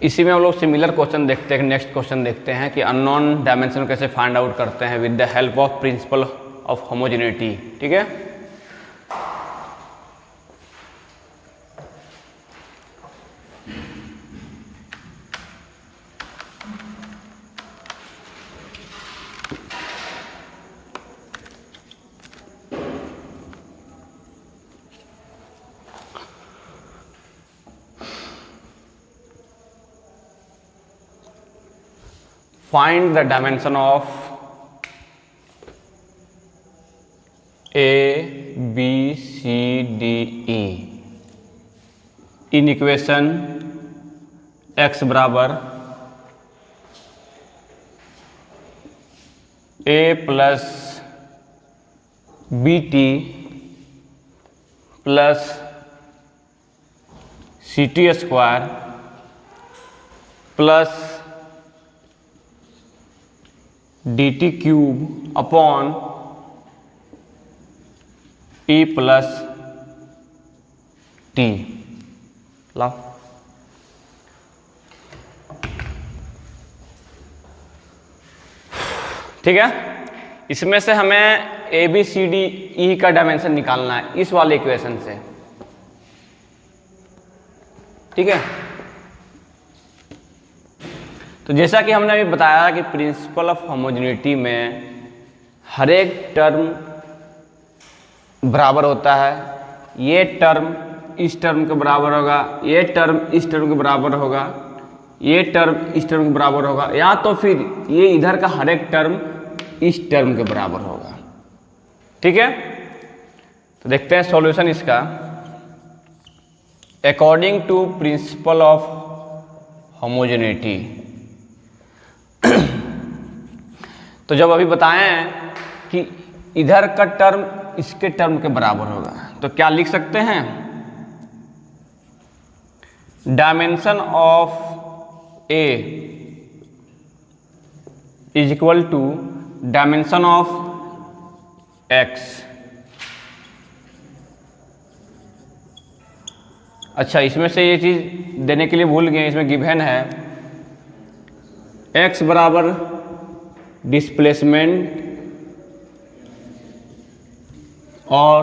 इसी में हम लोग सिमिलर क्वेश्चन देखते हैं। नेक्स्ट क्वेश्चन देखते हैं कि अननोन डायमेंशन कैसे फाइंड आउट करते हैं with the help of principal of homogeneity. ठीक है, find the dimension of A, B, C, D, E in equation x बराबर A plus B T plus C T square plus D T cube upon E plus T. लाओ, ठीक है। इसमें से हमें A B C D E का dimension निकालना है इस वाले इक्वेशन से। ठीक है, तो जैसा कि हमने अभी बताया कि प्रिंसिपल ऑफ होमोजेनिटी में हर एक टर्म बराबर होता है। ये टर्म इस टर्म के बराबर होगा, ये टर्म इस टर्म के बराबर होगा, ये टर्म इस टर्म के बराबर होगा, या तो फिर ये इधर का हर एक टर्म इस टर्म के बराबर होगा। ठीक है, तो देखते हैं सॉल्यूशन इसका। According to principle of homogeneity, तो जब अभी बताए हैं कि इधर का टर्म इसके टर्म के बराबर होगा, तो क्या लिख सकते हैं? Dimension of A is equal to dimension of X. अच्छा, इसमें से ये चीज देने के लिए भूल गए, इसमें गिवन है x बराबर डिस्प्लेसमेंट और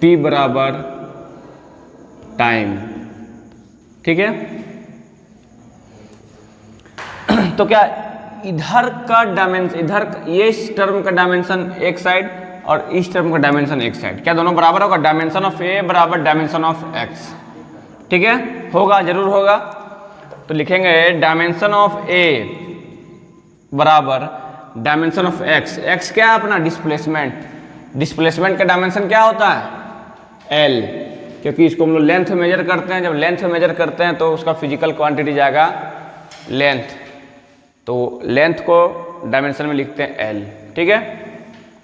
t बराबर टाइम। ठीक है, तो क्या इधर का डायमेंशन, इधर ये इस टर्म का डायमेंशन एक साइड और इस टर्म का डायमेंशन एक साइड, क्या दोनों बराबर होगा? डायमेंशन ऑफ ए बराबर डायमेंशन ऑफ एक्स। ठीक है, होगा, जरूर होगा। तो लिखेंगे डायमेंशन ऑफ ए बराबर डायमेंशन ऑफ एक्स। एक्स क्या है अपना? डिस्प्लेसमेंट। डिस्प्लेसमेंट का डायमेंशन क्या होता है? एल, क्योंकि इसको हम लोग लेंथ मेजर करते हैं। जब लेंथ मेजर करते हैं तो उसका फिजिकल क्वांटिटी जाएगा लेंथ, तो लेंथ को डायमेंशन में लिखते हैं एल। ठीक है,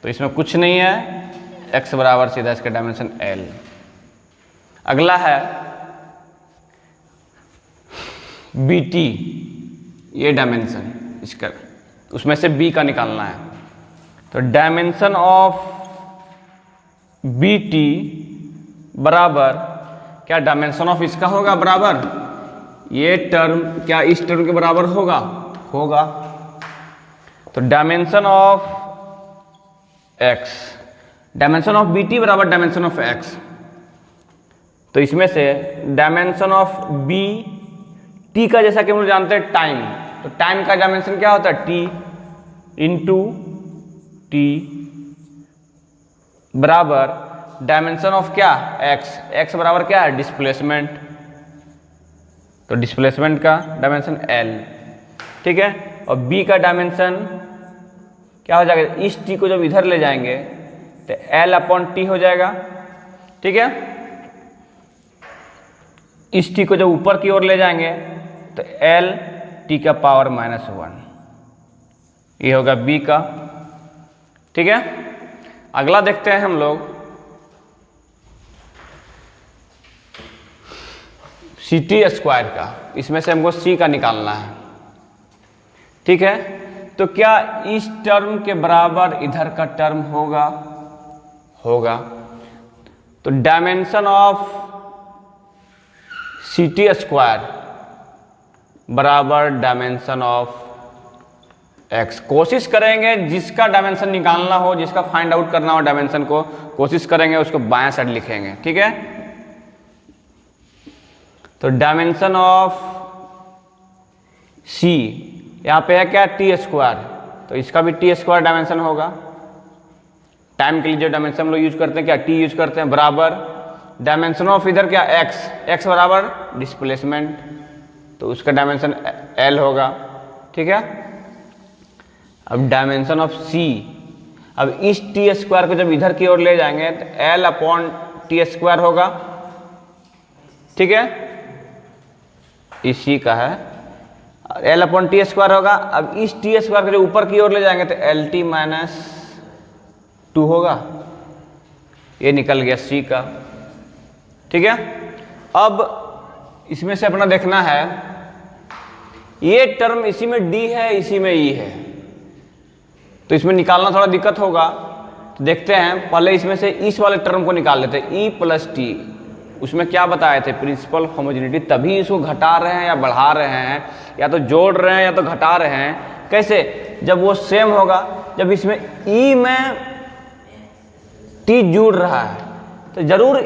तो इसमें कुछ नहीं है, एक्स बराबर सीधा इसका डायमेंशन एल। अगला है बी टी, ये डायमेंशन इसका, उसमें से बी का निकालना है। तो डायमेंशन ऑफ बी टी बराबर क्या डायमेंशन ऑफ इसका होगा? बराबर ये टर्म क्या इस टर्म के बराबर होगा? होगा। तो dimension of X, dimension of B T बराबर डायमेंशन ऑफ एक्स। तो इसमें से डायमेंशन ऑफ बी टी का, जैसा कि हम लोग जानते हैं टाइम, तो टाइम का डायमेंशन क्या होता है? टी इंटू टी बराबर डायमेंशन ऑफ क्या? एक्स। एक्स बराबर क्या है? डिस्प्लेसमेंट, तो डिस्प्लेसमेंट का डायमेंशन एल। ठीक है, और बी का डायमेंशन क्या हो जाएगा? इस टी को जब इधर ले जाएंगे तो एल अपॉन टी हो जाएगा। ठीक है, इस टी को जब ऊपर की ओर ले जाएंगे तो एल टी का पावर -1, ये होगा बी का। ठीक है, अगला देखते हैं हम लोग सी टी स्क्वायर का। इसमें से हमको सी का निकालना है। ठीक है, तो क्या इस टर्म के बराबर इधर का टर्म होगा? होगा। तो dimension of C T square बराबर डायमेंशन ऑफ x। कोशिश करेंगे जिसका डायमेंशन निकालना हो, जिसका फाइंड आउट करना हो डायमेंशन को, कोशिश करेंगे उसको बाएं साइड लिखेंगे, ठीक है। तो डायमेंशन ऑफ c यहाँ पे है क्या, टी स्क्वायर, तो इसका भी टी स्क्वायर डायमेंशन होगा। टाइम के लिए जो डायमेंशन हम लोग यूज करते हैं क्या, टी यूज करते हैं, बराबर डायमेंशन ऑफ इधर क्या, x बराबर डिस्प्लेसमेंट, तो उसका डायमेंशन l होगा, ठीक है। अब डायमेंशन ऑफ c, अब इस टी स्क्वायर को जब इधर की ओर ले जाएंगे तो l अपॉन टी स्क्वायर होगा, ठीक है, इसी का है, l अपॉन टी स्क्वायर होगा। अब इस टी स्क्वायर को जब ऊपर की ओर ले जाएंगे तो एल टी माइनस 2 होगा, ये निकल गया c का, ठीक है। अब इसमें से अपना देखना है, ये टर्म इसी में d है, इसी में e है, तो इसमें निकालना थोड़ा दिक्कत होगा। तो देखते हैं, पहले इसमें से इस वाले टर्म को निकाल लेते हैं, e प्लस टी, उसमें क्या बताए थे, प्रिंसिपल होमोजेनिटी, तभी इसको घटा रहे हैं या बढ़ा रहे हैं, या तो जोड़ रहे हैं या तो घटा रहे हैं। कैसे, जब वो सेम होगा, जब इसमें e में t जुड़ रहा है तो जरूर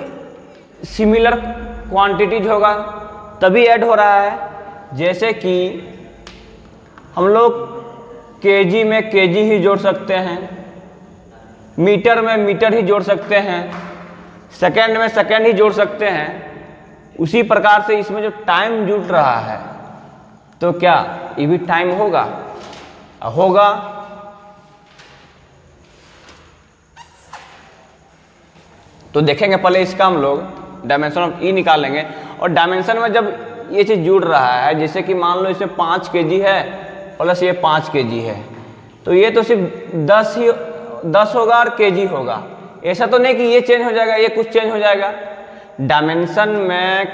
सिमिलर क्वांटिटीज होगा, तभी ऐड हो रहा है। जैसे कि हम लोग केजी में केजी ही जोड़ सकते हैं, मीटर में मीटर ही जोड़ सकते हैं, सेकंड में सेकंड ही जोड़ सकते हैं, उसी प्रकार से इसमें जो टाइम जुड़ रहा है तो क्या ये भी टाइम होगा, होगा। तो देखेंगे पहले इसका हम लोग डायमेंशन ऑफ ई निकालेंगे, और डायमेंशन में जब ये चीज़ जुड़ रहा है, जैसे कि मान लो इसमें 5 kg है प्लस ये 5 kg है, तो ये तो सिर्फ 10 होगा और kg होगा, ऐसा तो नहीं कि ये चेंज हो जाएगा, ये कुछ चेंज हो जाएगा। डायमेंशन में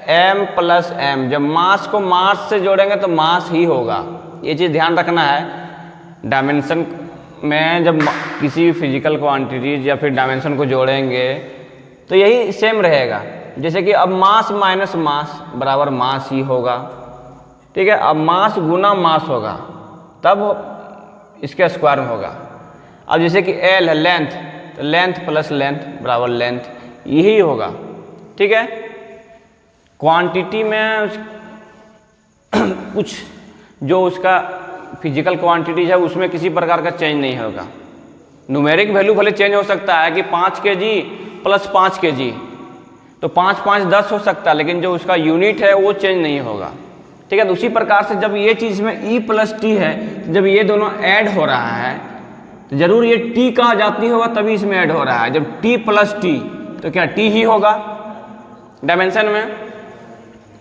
m प्लस m, जब मास को मास से जोड़ेंगे तो मास ही होगा, ये चीज़ ध्यान रखना है। डायमेंशन में जब किसी भी फिजिकल क्वांटिटीज या फिर डायमेंशन को जोड़ेंगे तो यही सेम रहेगा। जैसे कि अब मास माइनस मास बराबर मास ही होगा, ठीक है। अब मास गुना मास होगा, तब इसके स्क्वायर में होगा। अब जैसे कि L है लेंथ, तो लेंथ प्लस लेंथ बराबर लेंथ, यही होगा, ठीक है। क्वांटिटी में कुछ जो उसका फिजिकल क्वांटिटीज है उसमें किसी प्रकार का चेंज नहीं होगा। न्यूमेरिक वैल्यू भले चेंज हो सकता है कि 5 kg प्लस 5 kg, तो 5 5 10 हो सकता है, लेकिन जो उसका यूनिट है वो चेंज नहीं होगा, ठीक है। तो उसी प्रकार से जब ये चीज़ में E प्लस टी है, तो जब ये दोनों ऐड हो रहा है तो जरूर ये T का जाती होगा, तभी इसमें ऐड हो रहा है। जब T प्लस टी तो क्या T ही होगा डायमेंशन में।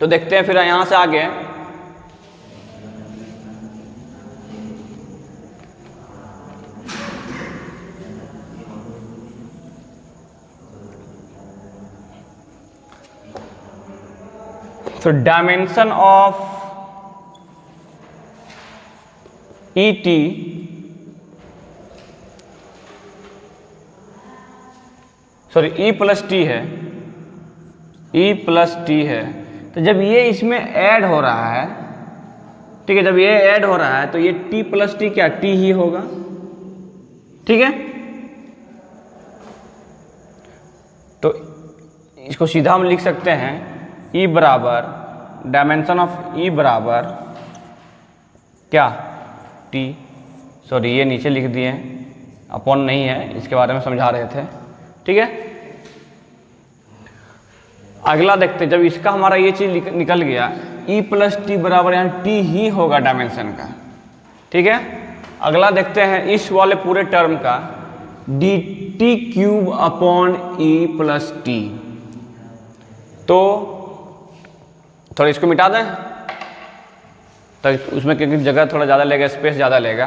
तो देखते हैं फिर यहाँ से आगे, तो dimension of E T sorry E plus T है, ई प्लस टी है, तो जब ये इसमें ऐड हो रहा है, ठीक है, जब ये ऐड हो रहा है तो ये टी प्लस टी क्या टी ही होगा, ठीक है। तो इसको सीधा हम लिख सकते हैं ई बराबर डायमेंशन ऑफ ई बराबर क्या टी, सॉरी ये नीचे लिख दिए, अपॉन नहीं है, इसके बारे में समझा रहे थे, ठीक है। अगला देखते, जब इसका हमारा ये चीज निकल गया, ई प्लस टी बराबर यहाँ टी ही होगा डायमेंशन का, ठीक है। अगला देखते हैं इस वाले पूरे टर्म का D T cube upon E plus T, तो थोड़ा इसको मिटा दें, तो उसमें क्योंकि जगह थोड़ा ज़्यादा लेगा, स्पेस ज़्यादा लेगा।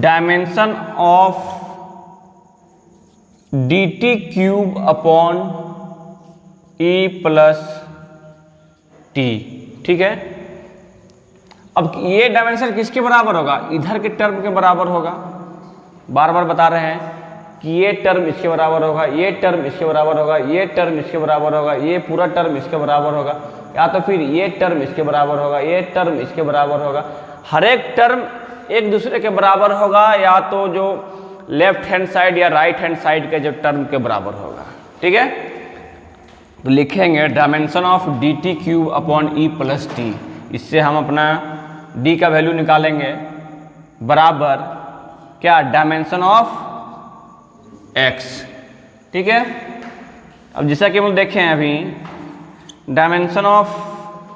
Dimension of D T cube upon E plus T, ठीक है। अब ये डायमेंशन किसके बराबर होगा, इधर के टर्म के बराबर होगा। बार बार बता रहे हैं कि ये टर्म इसके बराबर होगा, ये टर्म इसके बराबर होगा, ये टर्म इसके बराबर होगा, ये पूरा टर्म इसके बराबर होगा, या तो फिर ये टर्म इसके बराबर होगा, ये टर्म इसके बराबर होगा। हर एक टर्म एक दूसरे के बराबर होगा, या तो जो लेफ्ट हैंड साइड या राइट हैंड साइड के जो टर्म के बराबर होगा। ठीक है, तो लिखेंगे dimension of D T cube upon E plus T. इससे हम अपना डी का वैल्यू निकालेंगे बराबर क्या, डायमेंशन ऑफ एक्स। ठीक है, अब जैसा कि हम देखें अभी डायमेंशन ऑफ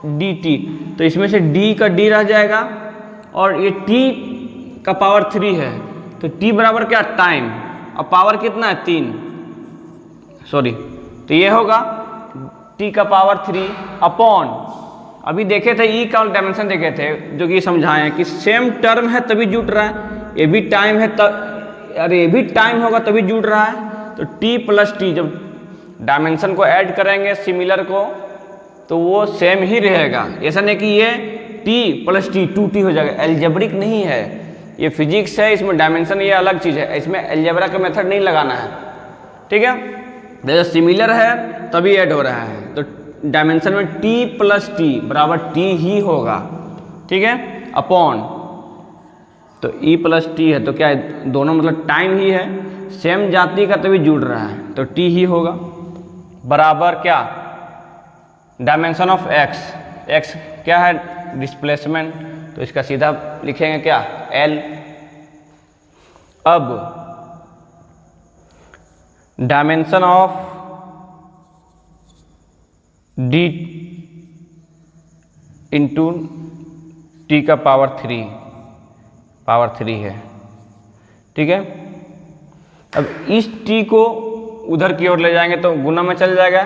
डी टी, तो इसमें से डी का डी रह जाएगा और ये टी का पावर 3 है, तो टी बराबर क्या, टाइम, और पावर कितना है 3, सॉरी, तो ये होगा टी का पावर 3 अपॉन, अभी देखे थे ई का डायमेंशन देखे थे जो कि समझाएं कि सेम टर्म है तभी जुड़ रहा है, ये भी टाइम है अरे ये भी टाइम होगा तभी जुड़ रहा है, तो टी प्लस टी जब डायमेंशन को ऐड करेंगे सिमिलर को तो वो सेम ही रहेगा। ऐसा नहीं कि ये टी प्लस टी 2t हो जाएगा, एल्जेब्रिक नहीं है, ये फिजिक्स है, इसमें डायमेंशन ये अलग चीज़ है, इसमें एल्जेब्रा का मेथड नहीं लगाना है। ठीक है, जैसे सिमिलर है तभी ऐड हो रहा है, तो डायमेंशन में t प्लस टी बराबर t ही होगा। ठीक है, अपॉन, तो e प्लस टी है तो क्या है, दोनों मतलब टाइम ही है, सेम जाति का तभी जुड़ रहा है, तो t ही होगा बराबर क्या, डायमेंशन ऑफ x, x क्या है, डिस्प्लेसमेंट, तो इसका सीधा लिखेंगे क्या, l। अब dimension of D into T का पावर 3 है। ठीक है, अब इस टी को उधर की ओर ले जाएंगे तो गुना में चल जाएगा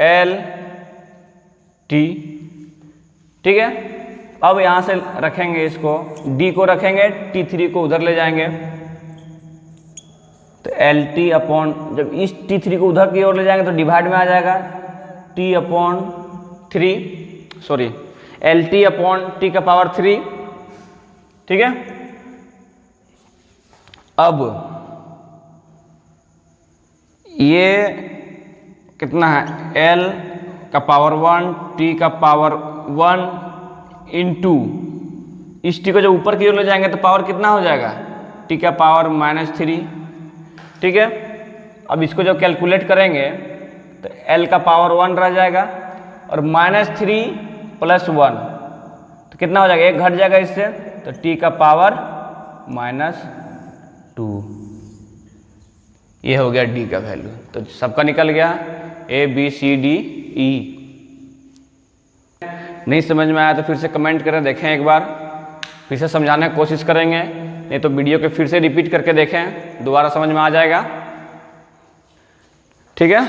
एल टी। ठीक है, अब यहाँ से रखेंगे इसको, डी को रखेंगे, T3 को उधर ले जाएंगे तो एल टी अपॉन, जब इस T3 को उधर की ओर ले जाएंगे तो डिवाइड में आ जाएगा T upon 3, sorry L T upon T का पावर 3। ठीक है, अब ये कितना है, L का पावर 1 T का पावर 1 इंटू इस T को जब ऊपर की ओर ले जाएंगे तो पावर कितना हो जाएगा, T का पावर -3। ठीक है, अब इसको जब कैलकुलेट करेंगे तो L का पावर 1 रह जाएगा और -3 + 1 तो कितना हो जाएगा, एक घट जाएगा इससे, तो T का पावर -2। ये हो गया D का वैल्यू, तो सबका निकल गया A B C D E। नहीं समझ में आया तो फिर से कमेंट करें, देखें एक बार, फिर से समझाने की कोशिश करेंगे, नहीं तो वीडियो के फिर से रिपीट करके देखें, दोबारा समझ में आ जाएगा। ठीक है।